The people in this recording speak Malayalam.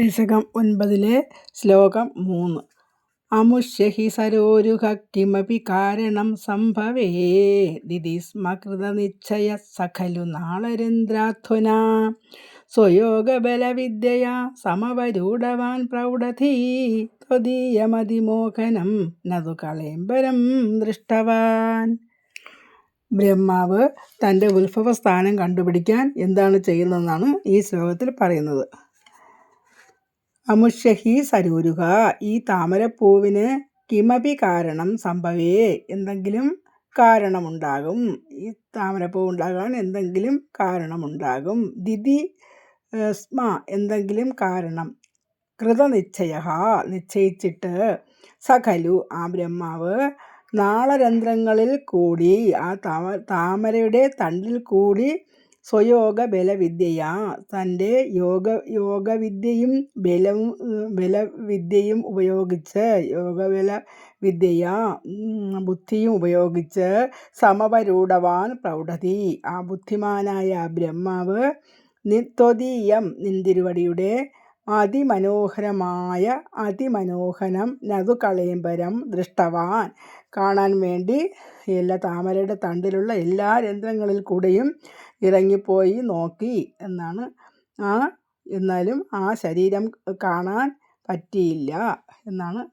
ദശകം 9 ശ്ലോകം 3. അമുഷ്യ ഹി സരോരുഹ കിമപി കാരണം സംഭവേ ദിതി സ്മ കൃതനിശ്ചയ സഖലു നാളരേന്ദ്രാധ്വനാ സ്വയോഗബലവിദ്യയാ സമവരൂഢവാൻ പ്രൗഢധീ ത്വദീയമതിമോഹനം നതു കളേംബരം ദൃഷ്ടവാൻ. ബ്രഹ്മാവ് തൻ്റെ ഉത്ഭവസ്ഥാനം കണ്ടുപിടിക്കാൻ എന്താണ് ചെയ്യുന്നതെന്നാണ് ഈ ശ്ലോകത്തിൽ പറയുന്നത്. അമുഷ്യഹി സരോരുഹ, ഈ താമരപ്പൂവിന് കിമപി കാരണം സംഭവേ, എന്തെങ്കിലും കാരണമുണ്ടാകും. ഈ താമരപ്പൂ ഉണ്ടാകാൻ എന്തെങ്കിലും കാരണമുണ്ടാകും. ദിതി സ്മ, എന്തെങ്കിലും കാരണം. കൃതനിശ്ചയ, നിശ്ചയിച്ചിട്ട്. സഖലു, ആ ബ്രഹ്മാവ് നാളരന്ധ്രങ്ങളിൽ കൂടി, ആ താമരയുടെ തണ്ടിൽ കൂടി സ്വയോഗബലവിദ്യയാ, തൻ്റെ യോഗവിദ്യയും ബലവിദ്യയും ഉപയോഗിച്ച്, യോഗബലവിദ്യയാ ബുദ്ധിയും ഉപയോഗിച്ച്, സമവരൂഢവാൻ പ്രൗഢതി, ആ ബുദ്ധിമാനായ ബ്രഹ്മാവ് ത്വദീയം, നിന്തിരുവടിയുടെ അതിമനോഹരം നതു കളേംബരം ദൃഷ്ടവാൻ, കാണാൻ വേണ്ടി എല്ലാ താമരയുടെ തണ്ടിലുള്ള എല്ലാ രന്ധ്രങ്ങളിൽ കൂടെയും ഇറങ്ങിപ്പോയി നോക്കി എന്നാണ്. എന്നാലും ആ ശരീരം കാണാൻ പറ്റിയില്ല എന്നാണ്